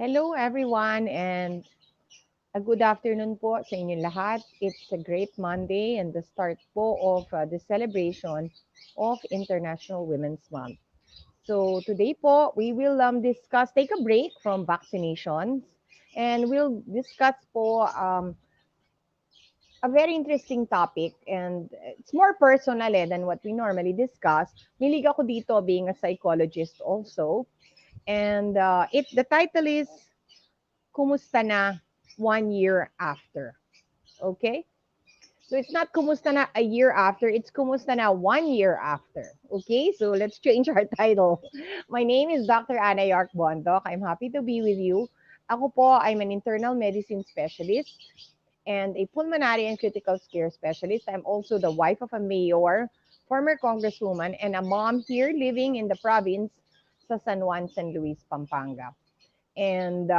Hello everyone and a good afternoon po sa inyong lahat. It's a great Monday and the start po of the celebration of International Women's Month. So today po, we will take a break from vaccinations and we'll discuss po a very interesting topic and it's more personal than what we normally discuss. Milig ako dito being a psychologist also. And the title is Kumusta na 1 year after. Okay? So it's not kumusta na a year after, it's kumusta na 1 year after. Okay? So let's change our title. My name is Dr. Ana Yark Bondok. I'm happy to be with you. Ako po, I'm an internal medicine specialist and a pulmonary and critical care specialist. I'm also the wife of a mayor, former congresswoman, and a mom here living in the province sa San Juan, San Luis, Pampanga. And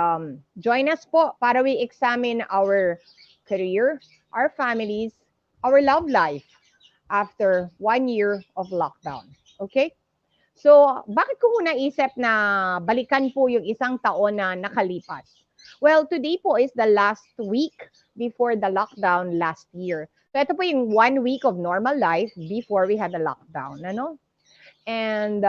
join us po para we examine our career, our families, our love life after 1 year of lockdown. Okay? So, bakit ko po naisip na balikan po yung isang taon na nakalipas? Well, today po is the last week before the lockdown last year. So, ito po yung 1 week of normal life before we had the lockdown. Ano? And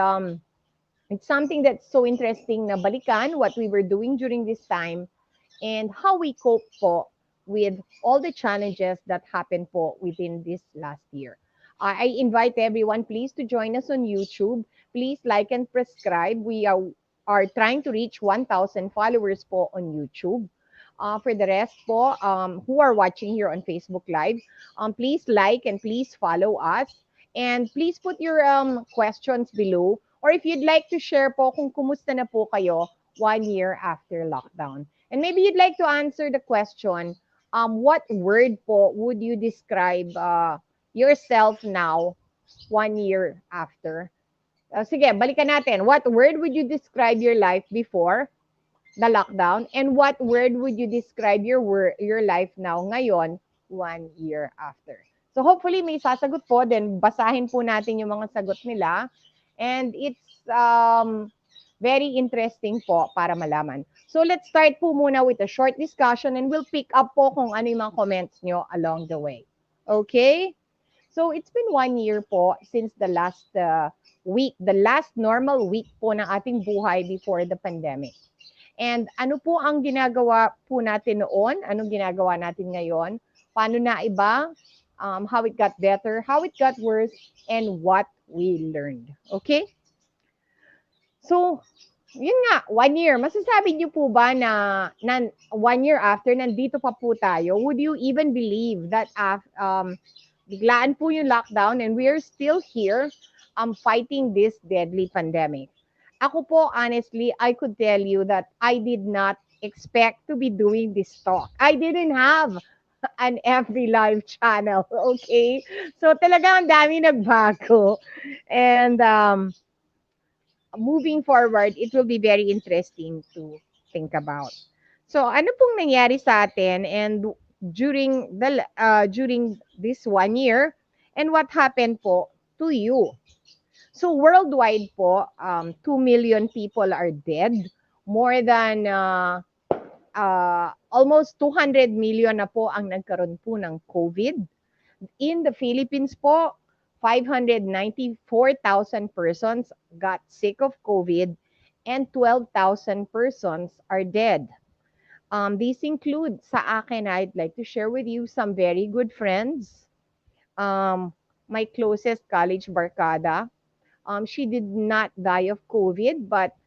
it's something that's so interesting na balikan what we were doing during this time and how we cope po with all the challenges that happened po within this last year. I invite everyone please to join us on YouTube. Please like and subscribe. We are trying to reach 1,000 followers po on YouTube. For the rest po who are watching here on Facebook Live, please like and please follow us. And please put your questions below. Or if you'd like to share po kung kumusta na po kayo 1 year after lockdown. And maybe you'd like to answer the question, what word po would you describe yourself now 1 year after? Sige, balikan natin. What word would you describe your life before the lockdown? And what word would you describe your life now ngayon 1 year after? So hopefully may sasagot po, then basahin po natin yung mga sagot nila. And it's very interesting po para malaman. So let's start po muna with a short discussion and we'll pick up po kung ano yung mga comments nyo along the way. Okay? So it's been 1 year po since the last week, the last normal week po ng ating buhay before the pandemic. And ano po ang ginagawa po natin noon? Anong ginagawa natin ngayon? Paano na iba? How it got better, how it got worse, and what we learned. Okay? So, yun nga, 1 year. Masasabi niyo po ba na 1 year after, nandito pa po tayo? Would you even believe that biglaan po yung lockdown and we are still here fighting this deadly pandemic? Ako po, honestly, I could tell you that I did not expect to be doing this talk. I didn't have an every live channel, okay? So talagang ang dami nagbago. And moving forward, it will be very interesting to think about. So ano pong nangyari sa atin and during this 1 year and what happened po to you? So worldwide po, 2 million people are dead. More than almost 200 million na po ang nagkaroon po ng COVID. In the Philippines po, 594,000 persons got sick of COVID and 12,000 persons are dead. These include, sa akin, I'd like to share with you some very good friends. My closest college barkada, she did not die of COVID, but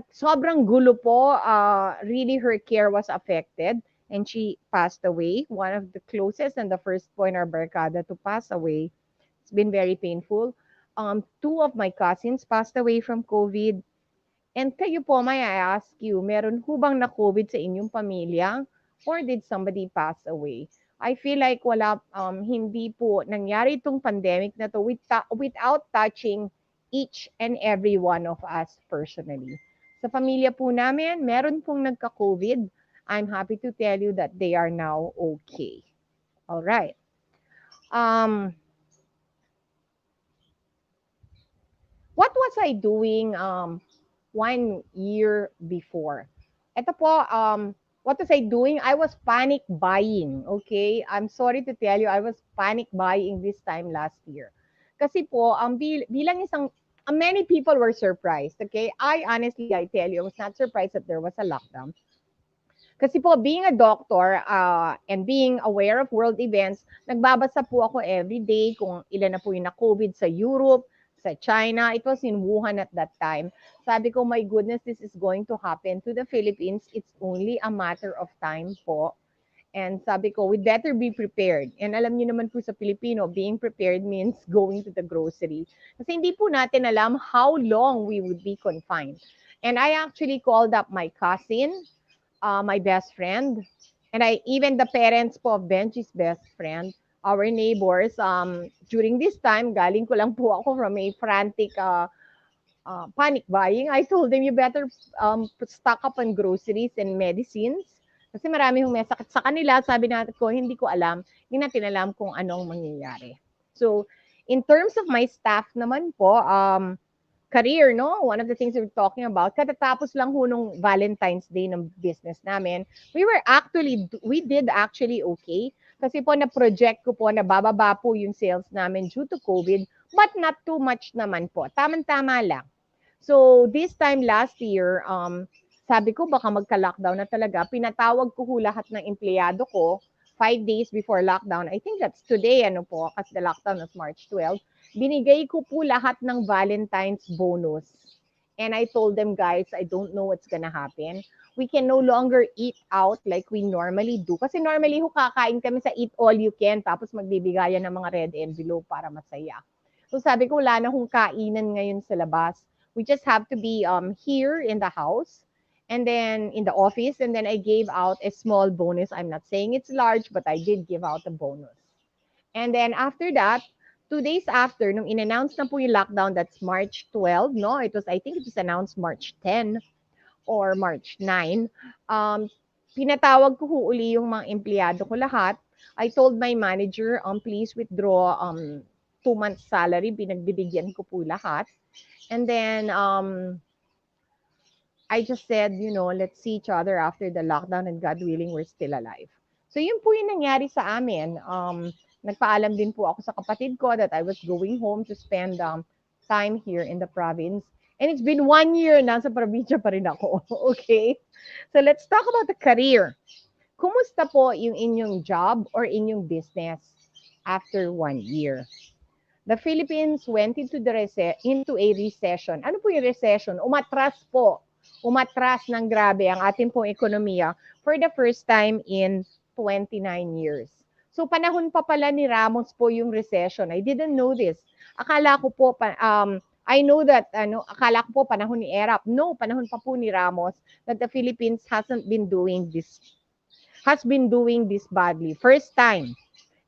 sobrang gulo po, really her care was affected and she passed away. One of the closest and the first po in our barkada to pass away. It's been very painful. Two of my cousins passed away from COVID. And kayo po, may I ask you, meron ho bang na-COVID sa inyong pamilya? Or did somebody pass away? I feel like hindi po nangyari itong pandemic na to without touching each and every one of us personally. Sa pamilya po namin, meron pong nagka-COVID. I'm happy to tell you that they are now okay. All right. What was I doing 1 year before? Ito po, what was I doing? I was panic buying, okay? I'm sorry to tell you, I was panic buying this time last year. Kasi po, bilang isang, many people were surprised, okay? I tell you, I was not surprised that there was a lockdown. Kasi po, being a doctor and being aware of world events, nagbabasa po ako every day kung ilan na po yung na-COVID sa Europe, sa China. It was in Wuhan at that time. Sabi ko, my goodness, this is going to happen to the Philippines. It's only a matter of time po. And sabi ko, we better be prepared. And alam niyo naman po sa Pilipino, being prepared means going to the grocery. Kasi hindi po natin alam how long we would be confined. And I actually called up my cousin, my best friend, and I even the parents po of Benji's best friend, our neighbors. During this time, galing ko lang po ako from a frantic panic buying. I told them, you better stock up on groceries and medicines. Kasi marami hong may sakit sa kanila. Sabi natin ko, hindi ko alam. Hindi natin alam kung anong mangyayari. So, in terms of my staff naman po, career, no? One of the things we're talking about, katatapos lang ho nung Valentine's Day ng business namin, we did actually okay. Kasi po na-project ko po na bababa po yung sales namin due to COVID, but not too much naman po. Tama-tama lang. So, this time last year, sabi ko baka magka-lockdown na talaga. Pinatawag ko ho lahat ng empleyado ko 5 days before lockdown. I think that's today, ano po, kasi the lockdown was March 12. Binigay ko po lahat ng Valentine's bonus. And I told them, guys, I don't know what's gonna happen. We can no longer eat out like we normally do. Kasi normally ho kakain kami sa eat all you can, tapos magbibigayan ng mga red envelope para masaya. So sabi ko, wala na hong kainan ngayon sa labas. We just have to be here in the house and then in the office. And then I gave out a small bonus. I'm not saying it's large, but I did give out a bonus. And then after that, 2 days after, nung in-announce na po yung lockdown, that's March 12, no? I think it was announced March 10 or March 9. Pinatawag ko ho uli yung mga empleyado ko lahat. I told my manager, please withdraw 2 months salary. Pinagbibigyan ko po lahat. And then, I just said, let's see each other after the lockdown and God willing, we're still alive. So yun po yung nangyari sa amin. Nagpaalam din po ako sa kapatid ko that I was going home to spend time here in the province. And it's been 1 year na sa probinsya pa rin ako. Okay? So let's talk about the career. Kumusta po yung inyong job or inyong business after 1 year? The Philippines went into a recession. Ano po yung recession? Umatras po. Umatras ng grabe ang ating pong ekonomiya for the first time in 29 years. So panahon pa pala ni Ramos po yung recession. I didn't know this. Akala ko po, I know that, akala ko po panahon ni ERAP. No, panahon pa po ni Ramos that the Philippines has been doing this badly. First time.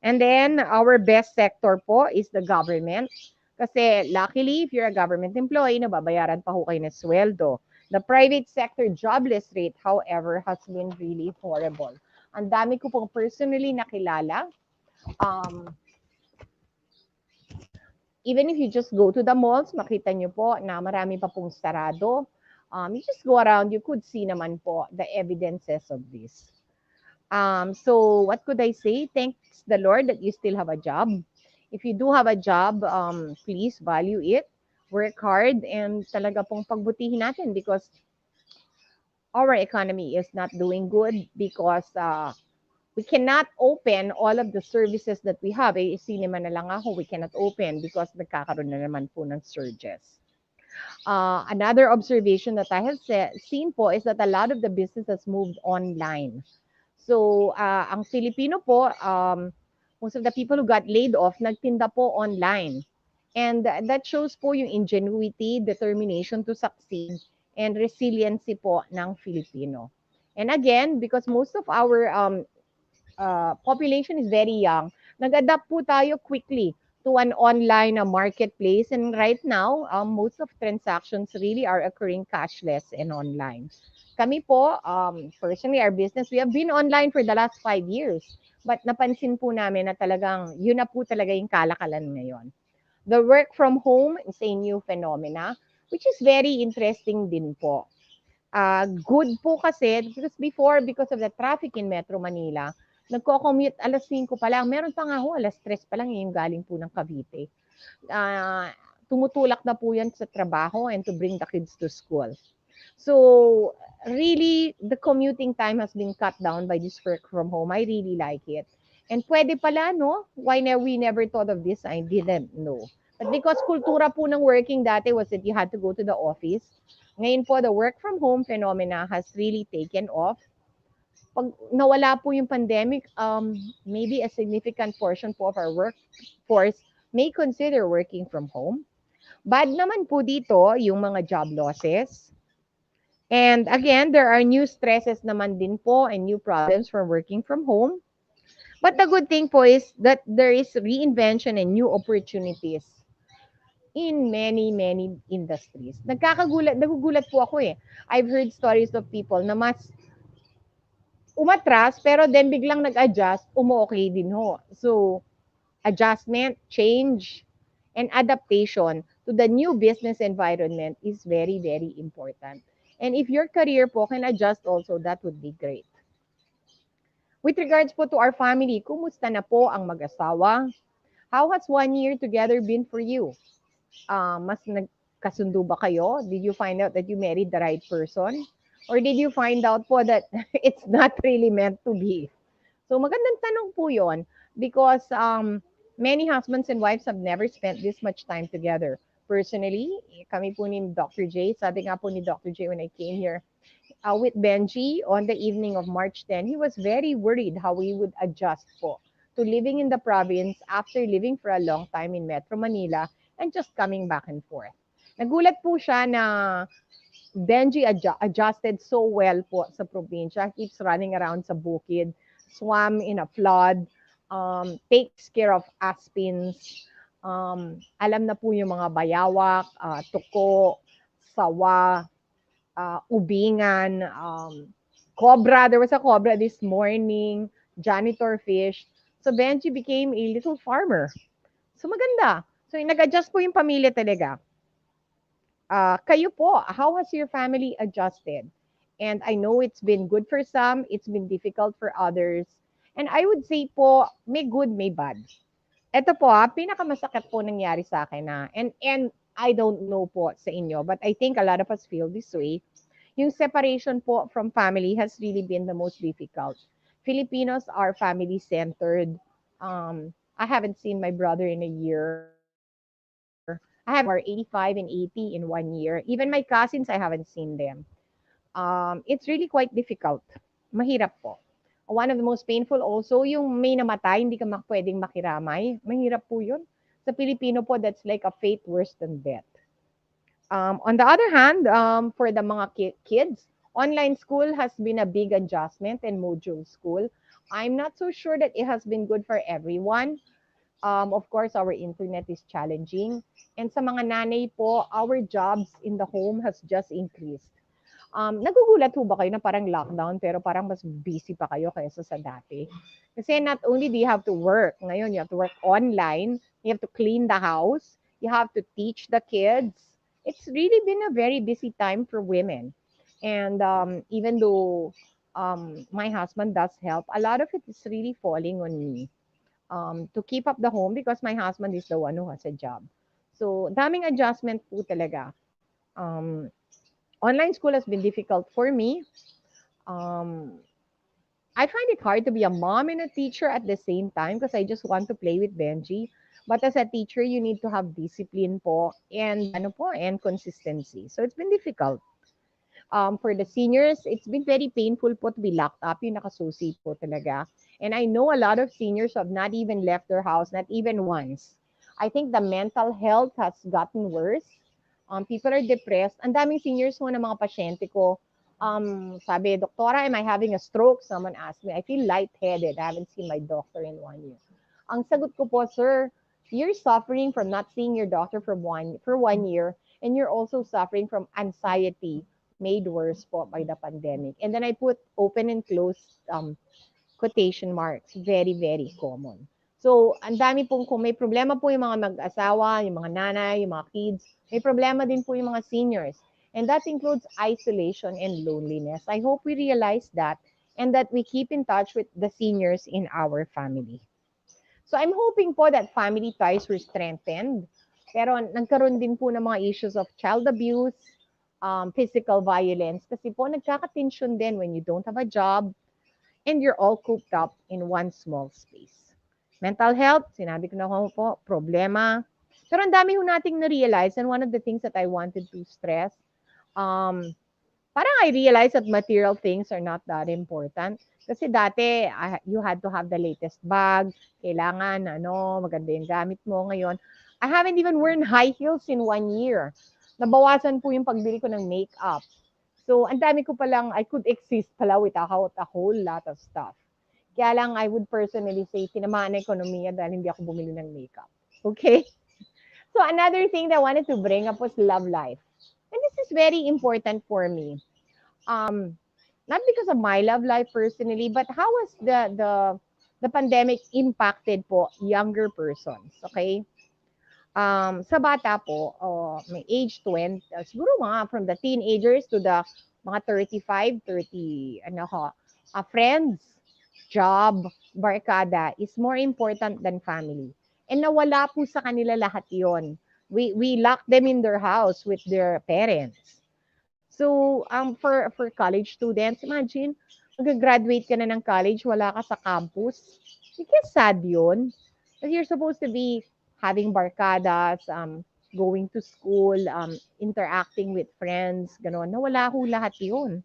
And then, our best sector po is the government. Kasi luckily, if you're a government employee, nababayaran pa ho kayo ng sweldo. The private sector jobless rate, however, has been really horrible. Ang dami ko pong personally nakilala. Even if you just go to the malls, makita nyo po na marami pa pong sarado. You just go around, you could see naman po the evidences of this. So what could I say? Thanks the Lord that you still have a job. If you do have a job, please value it, work hard, and talaga pong pagbutihin natin because our economy is not doing good because we cannot open all of the services that we have. Cinema na lang ako, we cannot open because nagkakaroon na naman po ng surges. Another observation that I have seen po is that a lot of the business has moved online. So, ang Filipino po, most of the people who got laid off, nagtinda po online. And that shows po yung ingenuity, determination to succeed, and resiliency po ng Filipino. And again, because most of our population is very young, nag-adapt po tayo quickly to an online marketplace. And right now, most of transactions really are occurring cashless and online. Kami po, personally, our business, we have been online for the last 5 years. But napansin po namin na talagang, yun na po talaga yung kalakalan ngayon. The work from home is a new phenomena, which is very interesting din po. Good po kasi because before, because of the traffic in Metro Manila, nagko-commute 5:00 pa lang. Meron pa nga ho, 3:00 pa lang yung galing po ng Cavite. Ah, Tumutulak na po yan sa trabaho and to bring the kids to school. So, really, the commuting time has been cut down by this work from home. I really like it. And pwede pala, no? We never thought of this? I didn't know. But because kultura po ng working dati was that you had to go to the office. Ngayon po, the work from home phenomena has really taken off. Pag nawala po yung pandemic, maybe a significant portion po of our workforce may consider working from home. Bad naman po dito yung mga job losses. And again, there are new stresses naman din po and new problems from working from home. But the good thing po is that there is reinvention and new opportunities in many, many industries. Nagugulat po ako eh. I've heard stories of people na mas umatras pero then biglang nag-adjust, umu-okay din ho. So, adjustment, change, and adaptation to the new business environment is very, very important. And if your career po can adjust also, that would be great. With regards po to our family, kumusta na po ang mag-asawa? How has 1 year together been for you? Mas nagkasundo ba kayo? Did you find out that you married the right person? Or did you find out po that it's not really meant to be? So magandang tanong po yon because many husbands and wives have never spent this much time together. Personally, kami po ni Dr. J, sabi nga po ni Dr. J when I came here, with Benji on the evening of March 10, he was very worried how we would adjust po to living in the province after living for a long time in Metro Manila and just coming back and forth. Nagulat po siya na Benji adjusted so well po sa probinsya. Keeps running around sa bukid, swam in a flood, takes care of aspins, alam na po yung mga bayawak, tuko, sawa, ubingan, cobra. There was a cobra this morning, janitor fish. So Benji became a little farmer. So maganda. So nag-adjust po yung pamilya talaga. Kayo po, how has your family adjusted? And I know it's been good for some, it's been difficult for others. And I would say po, may good, may bad. Ito po, pinakamasakit po nangyari sa akin na, and I don't know po sa inyo, but I think a lot of us feel this way. Yung separation po from family has really been the most difficult. Filipinos are family-centered. I haven't seen my brother in a year. I have my mom who are 85 and 80 in 1 year. Even my cousins, I haven't seen them. It's really quite difficult. Mahirap po. One of the most painful also, yung may namatay, hindi ka pwedeng makiramay. Mahirap po yun. Sa Pilipino po, that's like a fate worse than death. On the other hand, for the mga kids, online school has been a big adjustment and module school. I'm not so sure that it has been good for everyone. Of course, our internet is challenging. And sa mga nanay po, our jobs in the home has just increased. Nagugulat ho ba kayo na parang lockdown pero parang mas busy pa kayo kaysa sa dati? Kasi not only do you have to work, ngayon you have to work online, you have to clean the house, you have to teach the kids. It's really been a very busy time for women. And even though my husband does help, a lot of it is really falling on me to keep up the home because my husband is the one who has a job. So, daming adjustment po talaga. Online school has been difficult for me. Um, I find it hard to be a mom and a teacher at the same time because I just want to play with Benji. But as a teacher, you need to have discipline po and ano po and consistency. So it's been difficult. For the seniors, it's been very painful po to be locked up. Yung nakasusi po talaga. And I know a lot of seniors have not even left their house, not even once. I think the mental health has gotten worse. People are depressed. Ang daming seniors mo na mga pasyente ko. Sabi, Doktora, am I having a stroke? Someone asked me. I feel lightheaded. I haven't seen my doctor in 1 year. Ang sagot ko po, sir, you're suffering from not seeing your doctor for 1 year, and you're also suffering from anxiety made worse po by the pandemic. And then I put open and closed quotation marks. Very, very common. So, ang dami pong, kung may problema po yung mga mag-asawa, yung mga nanay, yung mga kids, may problema din po yung mga seniors. And that includes isolation and loneliness. I hope we realize that and that we keep in touch with the seniors in our family. So I'm hoping po that family ties were strengthened. Pero nagkaroon din po ng mga issues of child abuse, physical violence. Kasi po nagkaka-tension din when you don't have a job and you're all cooped up in one small space. Mental health, sinabi ko na po, problema. Pero ang dami ho nating na-realize and one of the things that I wanted to stress, um, parang I realized that material things are not that important. Kasi dati, you had to have the latest bag, kailangan, maganda yung gamit mo ngayon. I haven't even worn high heels in 1 year. Nabawasan po yung pagbili ko ng makeup. So, ang dami ko palang, I could exist pala without a whole lot of stuff. Kaya lang, I would personally say, tinamaan na ekonomiya dahil hindi ako bumili ng makeup. Okay? So, another thing that I wanted to bring up was love life. And this is very important for me. Not because of my love life personally, but how has the pandemic impacted po younger persons, okay? Sa bata po, may age 20, siguro mga from the teenagers to the mga 35, 30, friends, job, barkada is more important than family. And nawala po sa kanila lahat yon. We lock them in their house with their parents. So, for college students, imagine, mag-graduate ka na ng college, wala ka sa campus. You get sad yun. Because you're supposed to be having barkadas, going to school, interacting with friends, gano'n. Nawala ho lahat yun.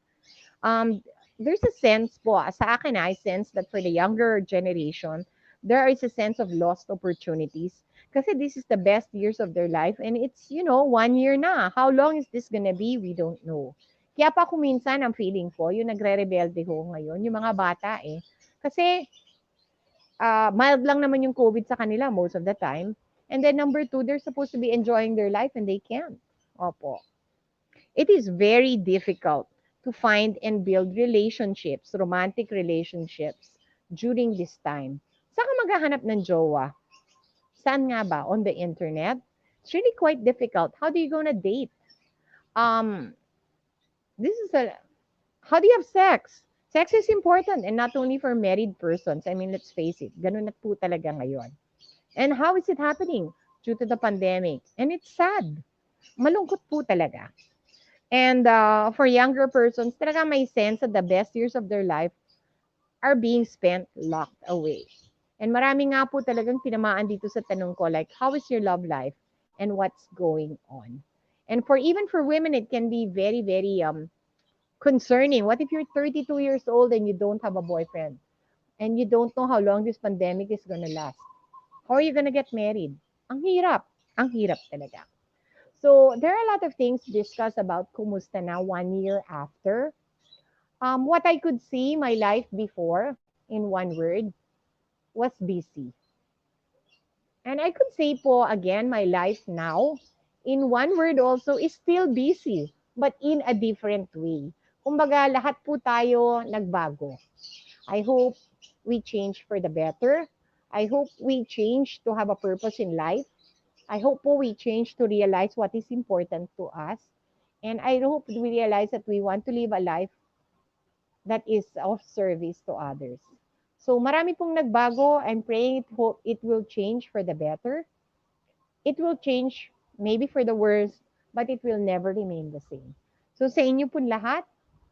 There's a sense po, sa akin I sense that for the younger generation, there is a sense of lost opportunities kasi this is the best years of their life and it's, 1 year na. How long is this gonna be? We don't know. Kaya pa kung minsan ang feeling ko, yung nagre-rebelde ho ngayon, yung mga bata eh. Kasi mild lang naman yung COVID sa kanila most of the time. And then number two, they're supposed to be enjoying their life and they can't. Opo. It is very difficult to find and build relationships, romantic relationships during this time. Saan ka maghahanap ng jowa? Saan nga ba? On the internet? It's really quite difficult. How do you go on a date? How do you have sex? Sex is important and not only for married persons. I mean, let's face it. Ganun na po talaga ngayon. And how is it happening? Due to the pandemic. And it's sad. Malungkot po talaga. And for younger persons, talaga may sense that the best years of their life are being spent locked away. And marami nga po talagang tinamaan dito sa tanong ko, like, how is your love life and what's going on? And even for women, it can be very, very concerning. What if you're 32 years old and you don't have a boyfriend? And you don't know how long this pandemic is gonna last? How are you gonna get married? Ang hirap. Ang hirap talaga. So, there are a lot of things to discuss about Kumusta na 1 year after. What I could see, my life before, in one word, was busy. And I could say po, again, my life now, in one word also, is still busy, but in a different way. Kumbaga, lahat po tayo nagbago. I hope we change for the better. I hope we change to have a purpose in life. I hope po we change to realize what is important to us. And I hope we realize that we want to live a life that is of service to others. So marami pong nagbago. I'm praying it will change for the better. It will change maybe for the worse, but it will never remain the same. So sa inyo po lahat,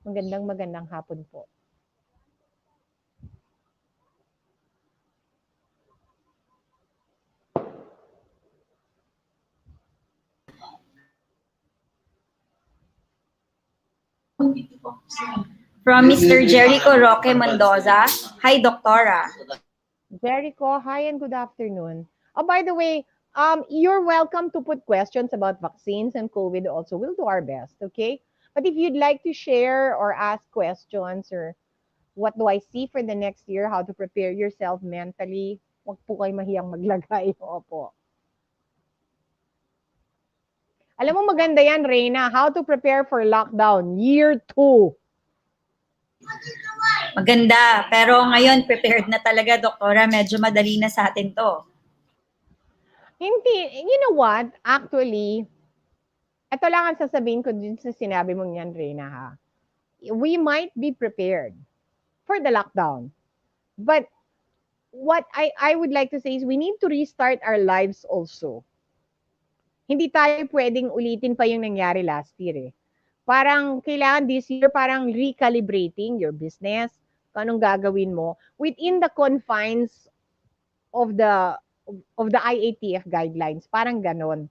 magandang hapon po. From Mr. Jericho Roque Mendoza. Hi, Doctora. Jericho, hi and good afternoon. Oh, by the way, you're welcome to put questions about vaccines and COVID also. We'll do our best, okay? But if you'd like to share or ask questions or what do I see for the next year, how to prepare yourself mentally, huwag po kayo mahiyang maglagay. Opo. Alam mo maganda yan, Reyna, how to prepare for lockdown, year 2. Maganda. Pero ngayon, prepared na talaga, Doktora. Medyo madali na sa atin to. Hindi, you know what? Actually, Ito lang ang sasabihin ko din sa sinabi mong yan, Reyna, ha. We might be prepared for the lockdown. But what I would like to say is we need to restart our lives also. Hindi tayo pwedeng ulitin pa yung nangyari last year eh. Parang kailangan this year parang recalibrating your business, kung anong gagawin mo within the confines of the IATF guidelines. Parang ganon.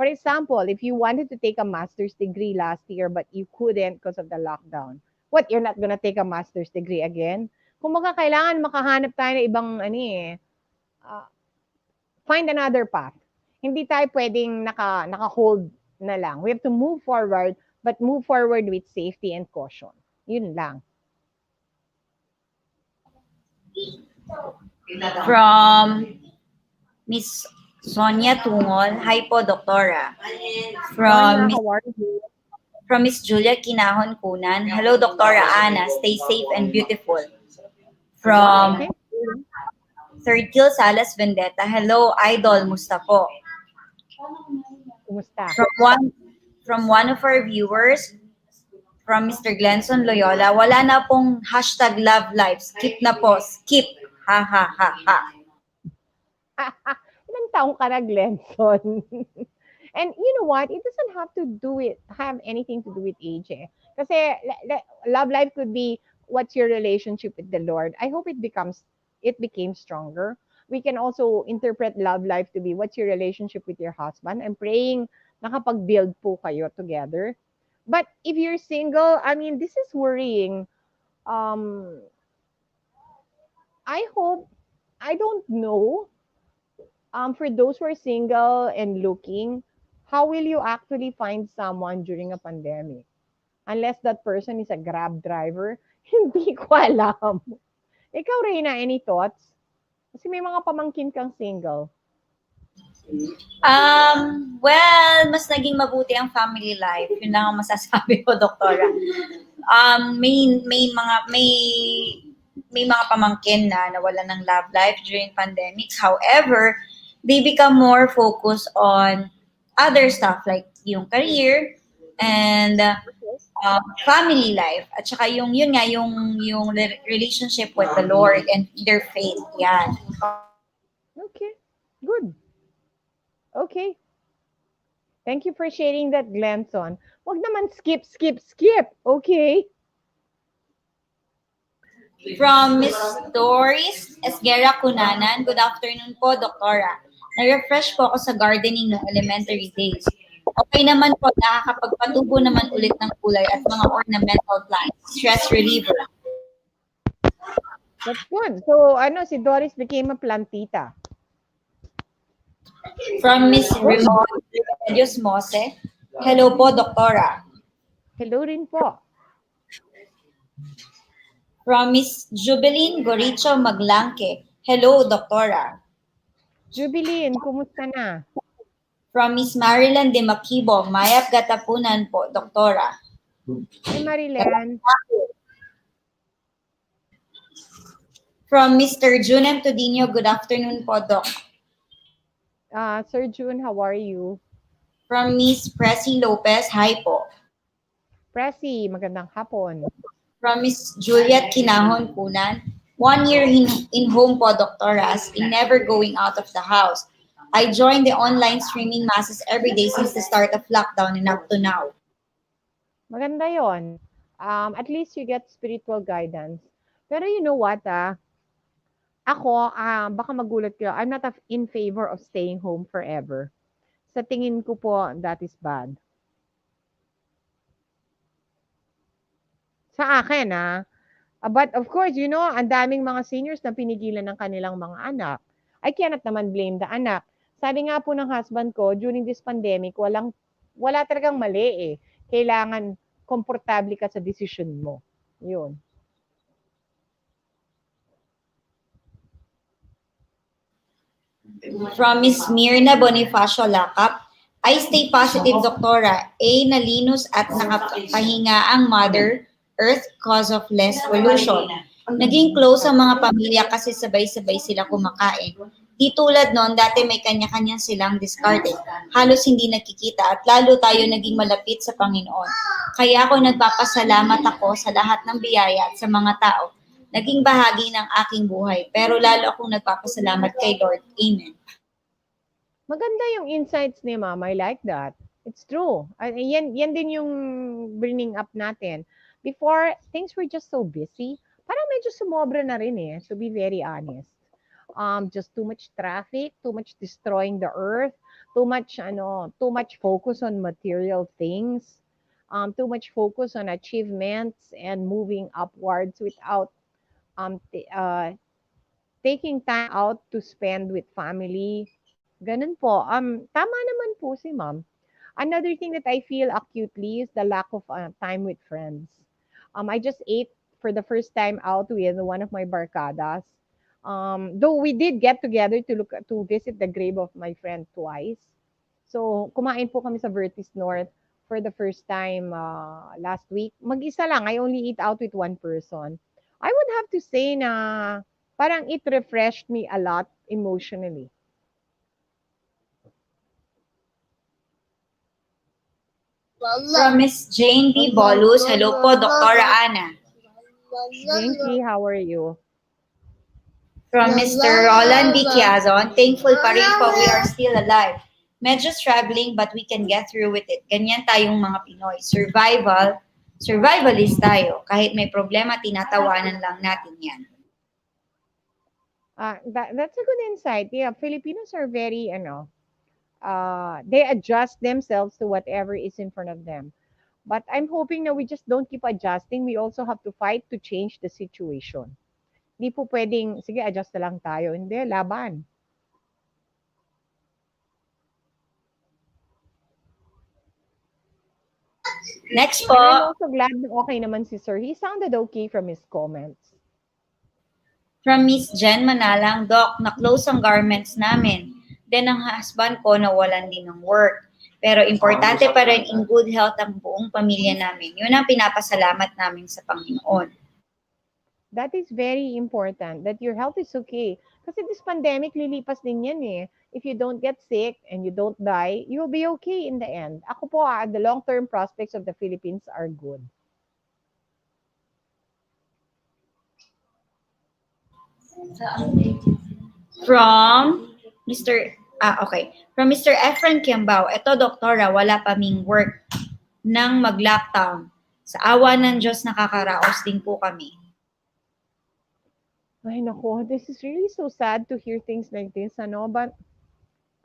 For example, if you wanted to take a master's degree last year but you couldn't because of the lockdown, what, you're not gonna take a master's degree again? Kung kailangan makahanap tayo ng ibang uh, find another path. Hindi tayo pwedeng naka-hold na lang. We have to move forward, but move forward with safety and caution. Yun lang. From Miss Sonia Tungol, hi po, Doktora. Sonia, From how are you? From Miss Julia Kinahon Kunan, hello, Doktora Ana, stay safe and beautiful. From Okay. Third Kill Salas Vendetta, hello, Idol, musta po? Kumusta? From one of our viewers, from Mr. Glenson Loyola, wala na pong hashtag love life. Skip na po. Skip. Ha ha ha ha. Ilang taong ka na, Glenson? And you know what? It doesn't have anything to do with age eh. Kasi love life could be what's your relationship with the Lord. I hope it became stronger. We can also interpret love life to be what's your relationship with your husband. I'm praying nakapag-build po kayo together. But if you're single, I mean, this is worrying. I hope, I don't know, for those who are single and looking, how will you actually find someone during a pandemic? Unless that person is a Grab driver, hindi ko alam. Ikaw, Reyna, any thoughts? Kasi may mga pamangkin kang single. Well, mas naging mabuti ang family life. Yun lang ang masasabi ko, Doktora. May mga pamangkin na nawala ng love life during pandemic. However, they become more focused on other stuff like yung career and family life at saka yung relationship with the Lord and their faith. Yan. Okay, good. Okay. Thank you for sharing that, Glenson. Wag naman skip. Okay? From Miss Doris Esguera Cunanan, good afternoon po, Doktora. Na-refresh po ako sa gardening noong elementary days. Okay naman po, nakakapagpatubo naman ulit ng kulay at mga ornamental plants. Stress reliever. That's good. So, si Doris became a plantita. From Miss Raymond Dios Mose, hello po, Doktora. Hello rin po. From Miss Jubilin Goricho Maglangke, hello, Doktora. Jubilin, kumusta na? From Miss Marilyn De Makibo, mayap gatapunan po, Doktora. Hi, Marilan. From Mr. Junem Tudino, good afternoon po, Doc. Sir June, how are you? From Miss Pressy Lopez, hi po. Pressy, magandang hapon. From Miss Juliet Kinahon Kunan, 1 year in home po, Doktora, as in never going out of the house. I joined the online streaming masses every day since the start of lockdown and up to now. Maganda yon. At least you get spiritual guidance. Pero you know what, ako, baka magulat kayo, I'm not in favor of staying home forever. Sa tingin ko po, that is bad. Sa akin, But of course, ang daming mga seniors na pinigilan ng kanilang mga anak. I cannot naman blame the anak. Sabi nga po ng husband ko, during this pandemic, wala talagang mali eh. Kailangan komportable ka sa decision mo. Yun. From Miss Mirna Bonifacio Lakap, I stay positive, Doktora. A, nalinos at nakapahinga ang Mother Earth cause of less pollution. Naging close ang mga pamilya kasi sabay-sabay sila kumakain. Di tulad noon, dati may kanya-kanya silang diskarte. Halos hindi nakikita at lalo tayo naging malapit sa Panginoon. Kaya ako nagpapasalamat ako sa lahat ng biyaya at sa mga tao naging bahagi ng aking buhay. Pero lalo akong nagpapasalamat kay Lord. Amen. Maganda yung insights ni Mama. I like that. It's true. Yan din yung bringing up natin. Before, things were just so busy. Parang medyo sumobra na rin eh, to be very honest. Just too much traffic, too much destroying the earth, too much focus on material things, too much focus on achievements and moving upwards without taking time out to spend with family. Ganun po. Tama naman po si ma'am. Another thing that I feel acutely is the lack of time with friends. I just ate for the first time out with one of my barcadas. Though we did get together to visit the grave of my friend twice. So, kumain po kami sa Vertis North for the first time last week. Mag-isa lang. I only eat out with one person. I would have to say na parang it refreshed me a lot emotionally. From Miss Jane D. Bolus, hello po, Dr. Ana. Jane P, how are you? From Mr. Roland D. Quiazon, thankful pa rin po we are still alive. Medyo struggling but we can get through with it. Ganyan tayong mga Pinoy. Survivalist tayo. Kahit may problema, tinatawanan lang natin yan. That's a good insight. Yeah, Filipinos are very, they adjust themselves to whatever is in front of them. But I'm hoping that we just don't keep adjusting. We also have to fight to change the situation. Hindi po pwedeng, sige, adjust na lang tayo. Hindi, laban. Next And I'm po, also glad na okay naman si Sir. He sounded okay from his comments. from Miss Jen Manalang, Doc, na-close ang garments namin. Then ang husband ko nawalan din ng work. Pero importante pa rin in good health ang buong pamilya namin. Yun ang pinapasalamat namin sa Panginoon. That is very important, that your health is okay. Kasi this pandemic, lilipas din yan eh. If you don't get sick and you don't die, you'll be okay in the end. Ako po, the long-term prospects of the Philippines are good. From Mr. Okay. From Mr. Efren Kiambao, eto doktora, wala pa ming work nang mag-lockdown. Sa awa ng Diyos, nakakaraos din po kami. Ay, nako, this is really so sad to hear things like this, ano? But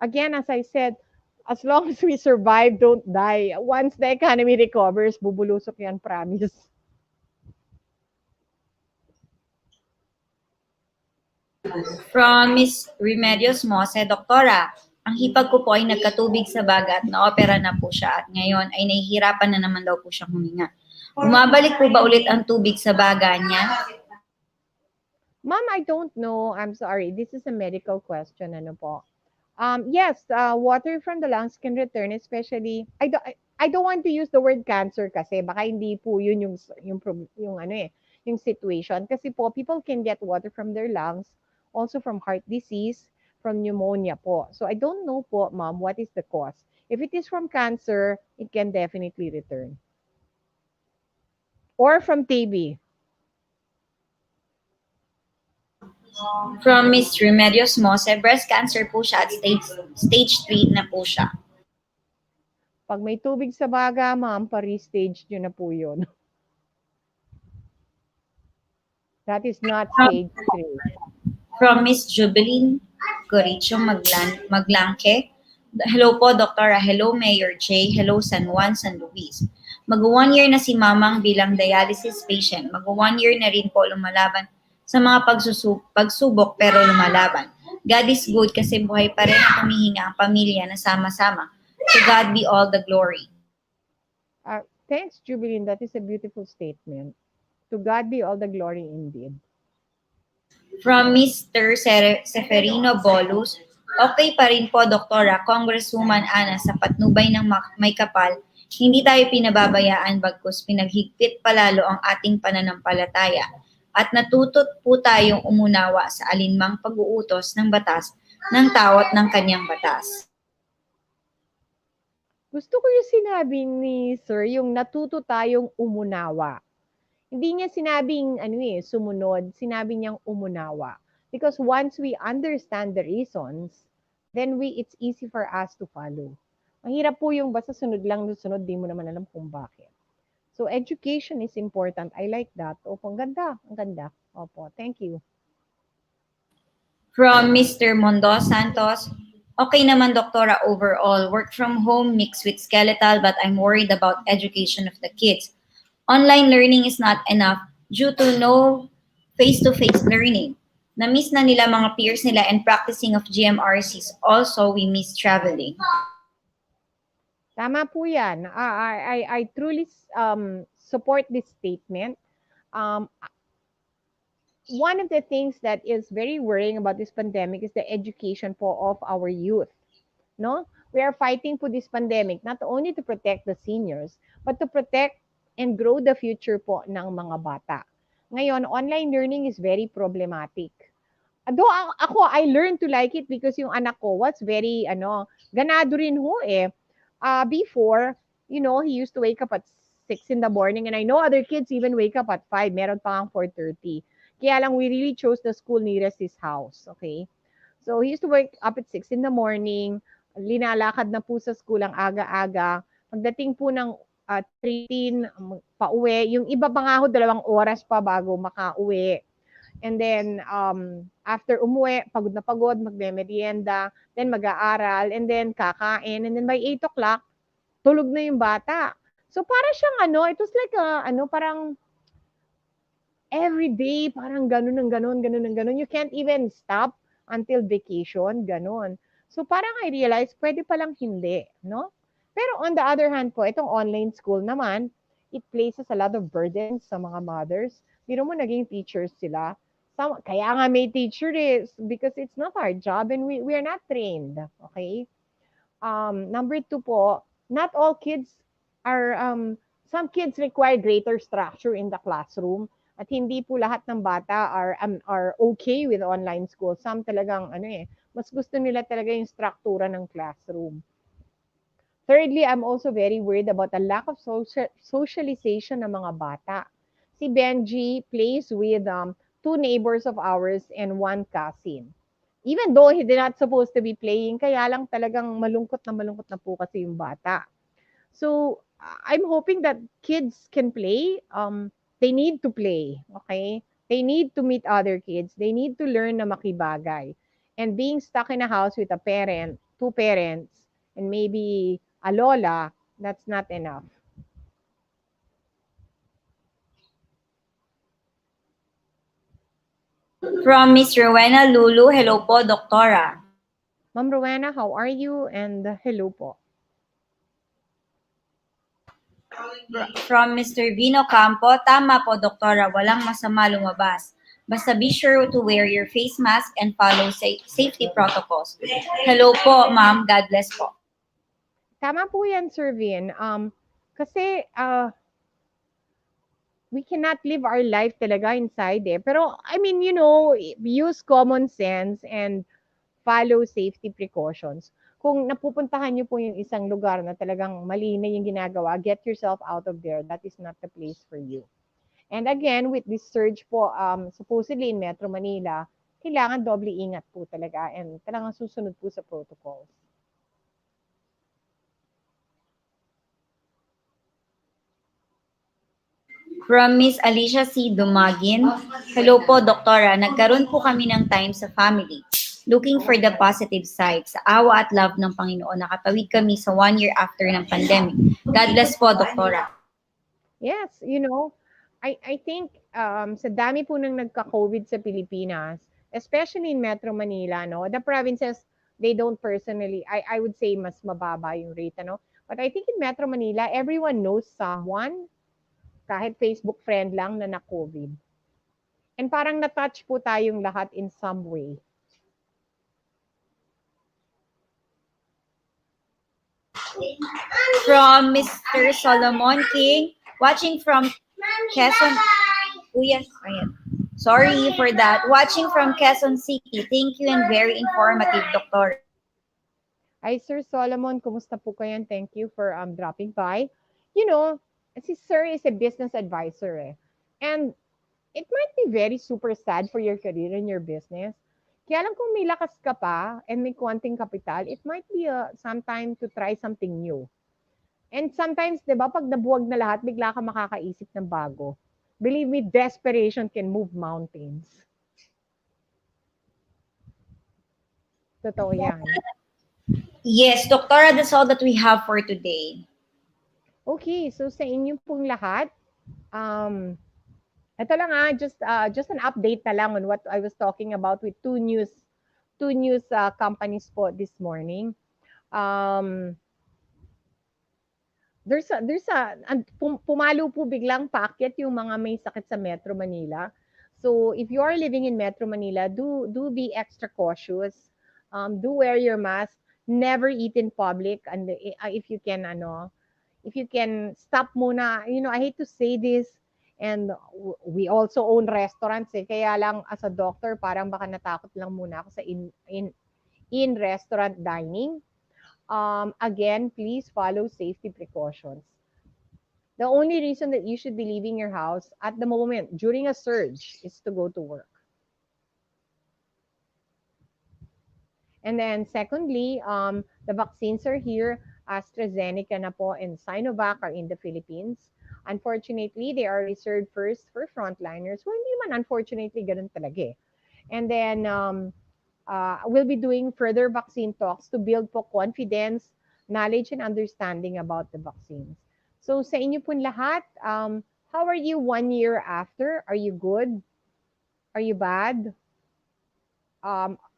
again, as I said, as long as we survive, don't die. Once the economy recovers, bubulusok yan, promise. From Miss Remedios Mose, Doktora, ang hipag ko po ay nagkatubig sa baga at na-opera na po siya at ngayon ay nahihirapan na naman daw po siyang huminga. Bumabalik po ba ulit ang tubig sa baga niya? Ma'am, I don't know. I'm sorry. This is a medical question, ano po. Yes, water from the lungs can return, especially, I don't want to use the word cancer kasi baka hindi po yun yung ano eh, yung situation. Kasi po, people can get water from their lungs, also from heart disease, from pneumonia po. So I don't know po, ma'am, what is the cause. If it is from cancer, it can definitely return. Or from TB. From Miss Remedios Mose, breast cancer po siya at stage 3 na po siya. Pag may tubig sa baga, ma'am, pa-restage nyo na po yun. That is not stage 3. From Miss Jubilin Coricho Maglangke, hello po, Doktora. Hello, Mayor J. Hello, San Juan, San Luis. Mag-1 year na si Mamang bilang dialysis patient. Mag-1 year na rin po lumalaban sa mga pagsubok pero lumalaban. God is good kasi buhay pa rin at humihinga ang pamilya na sama-sama. To God be all the glory. Thanks, Jubilin. That is a beautiful statement. To God be all the glory indeed. From Mr. Seferino Bolus, okay pa rin po, Doktora, Congresswoman Ana, sa patnubay ng may kapal, hindi tayo pinababayaan bagkus pinaghigpit palalo ang ating pananampalataya at natutot po tayong umunawa sa alinmang pag-uutos ng batas ng tao at ng kanyang batas. Gusto ko yung sinabi ni Sir, yung natuto tayong umunawa. Hindi niya sinabing ano sumunod, sinabi niyang umunawa. Because once we understand the reasons, then it's easy for us to follow. Mahirap po yung basta sunod lang sunod, di mo naman alam kung bakit. So education is important. I like that. Opo, ang ganda, ang ganda. Opo, thank you. From Mr. Mondo Santos, okay naman doktora overall, work from home mixed with skeletal but I'm worried about education of the kids. Online learning is not enough due to no face-to-face learning. Na-miss na nila mga peers nila and practicing of GMRCs. Also, we miss traveling. Tama po yan. I truly support this statement. Um, one of the things that is very worrying about this pandemic is the education po of our youth. No? We are fighting for this pandemic not only to protect the seniors, but to protect and grow the future po ng mga bata. Ngayon, online learning is very problematic. Though ako, I learned to like it because yung anak ko was very, ganado rin ho eh. Before, he used to wake up at 6 in the morning and I know other kids even wake up at 5. Meron pa ang 4:30. Kaya lang we really chose the school nearest his house. Okay? So he used to wake up at 6 in the morning. Linalakad na po sa school ang aga-aga. Pagdating po ng 3:15, pauwi. Yung iba pa nga ho, 2 oras pa bago makauwi. And then, after umuwi, pagod na pagod, magme-merienda, then mag-aaral, and then kakain, and then by 8 o'clock, tulog na yung bata. So, para siyang it was like parang every day, parang ganun ng ganun, ganun ng ganun. You can't even stop until vacation, ganun. So, parang I realized, pwede palang hindi, no? Pero on the other hand po, itong online school naman, it places a lot of burdens sa mga mothers. Biro mo naging teachers sila. Kaya nga may teacher is because it's not our job and we are not trained. Okay? Number two po, not all kids are, some kids require greater structure in the classroom at hindi po lahat ng bata are okay with online school. Some talagang, mas gusto nila talaga yung struktura ng classroom. Thirdly, I'm also very worried about the lack of socialization ng mga bata. Si Benji plays with two neighbors of ours and one cousin. Even though he did not supposed to be playing, kaya lang talagang malungkot na po kasi yung bata. So, I'm hoping that kids can play. They need to play, okay? They need to meet other kids. They need to learn na makibagay. And being stuck in a house with a parent, two parents, and maybe a lola, that's not enough. From Miss Rowena Lulu, hello po, doktora. Ma'am Rowena, how are you? And hello po. From Mr. Vino Campo, tama po, doktora, walang masama lumabas. Basta be sure to wear your face mask and follow safety protocols. Hello po, ma'am. God bless po. Tama po yan, Sir Vin. Kasi we cannot live our life talaga inside eh. Pero, I mean, use common sense and follow safety precautions. Kung napupuntahan niyo po yung isang lugar na talagang mali na yung ginagawa, get yourself out of there. That is not the place for you. And again, with this surge po, supposedly in Metro Manila, kailangan doble ingat po talaga and talagang susunod po sa protocols. From Miss Alicia C. Dumagin, hello po, doktora. Nagkaroon po kami ng time sa family. Looking for the positive side. Sa awa at love ng Panginoon, nakatawid kami sa 1 year after ng pandemic. God bless po, doktora. Yes, I think sa dami po nang nagka-COVID sa Pilipinas, especially in Metro Manila, no, the provinces, they don't personally, I would say mas mababa yung rate, no? But I think in Metro Manila, everyone knows someone, kahit Facebook friend lang na na-COVID. And parang na-touch po tayong lahat in some way. From Mr. Solomon King, watching from Quezon. Ayan. Sorry for that. Watching from Quezon City. Thank you and very informative, Doctora. Hi, Sir Solomon. Kumusta po kayo? And thank you for dropping by. You know, si Sir is a business advisor eh. And it might be very super sad for your career and your business. Kaya lang kung may lakas ka pa and may konting kapital, it might be some time to try something new. And sometimes, di ba, pag nabuwag na lahat, bigla ka makakaisip ng bago. Believe me, desperation can move mountains. Totoo yan. Yes, Doctora, that's all that we have for today. Okay, so sa inyo pong lahat, um, ito lang just an update na lang on what I was talking about with two news companies po this morning. Um, pumalo po biglang paakyat yung mga may sakit sa Metro Manila. So if you are living in Metro Manila, do be extra cautious. Do wear your mask. Never eat in public, and if you can if you can stop muna. I hate to say this, and we also own restaurants eh. Kaya lang as a doctor, parang baka natakot lang muna ako sa in restaurant dining. Again, please follow safety precautions. The only reason that you should be leaving your house at the moment during a surge is to go to work. And then secondly, the vaccines are here. AstraZeneca na po and Sinovac are in the Philippines. Unfortunately, they are reserved first for frontliners. Well, hindi man unfortunately, ganun talaga eh. And then we'll be doing further vaccine talks to build po confidence, knowledge, and understanding about the vaccines. So sa inyo po lahat, how are you 1 year after? Are you good? Are you bad?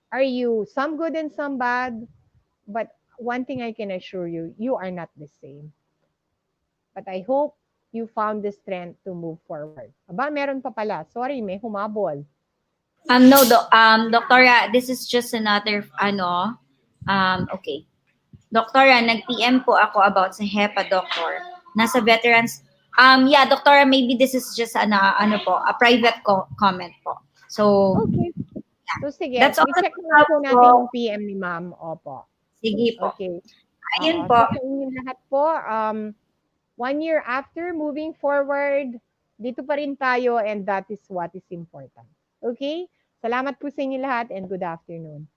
Are you some good and some bad? But one thing I can assure you, you are not the same. But I hope you found the strength to move forward. Aba, meron pa pala. Sorry, may humabol. No, Doctora, this is just another, okay. Doctora, nag-PM po ako about sa HEPA, Doctor. Nasa veterans, yeah, Doctora, maybe this is just, a private comment po. So, Okay. So sige, that's all that i-check we na lang have po natin po. yung PM ni Ma'am. Opo. Sige po. Okay. Ayun So po. sa inyo lahat po, 1 year after, moving forward, dito pa rin tayo and that is what is important. Okay? Salamat po sa inyo lahat and good afternoon.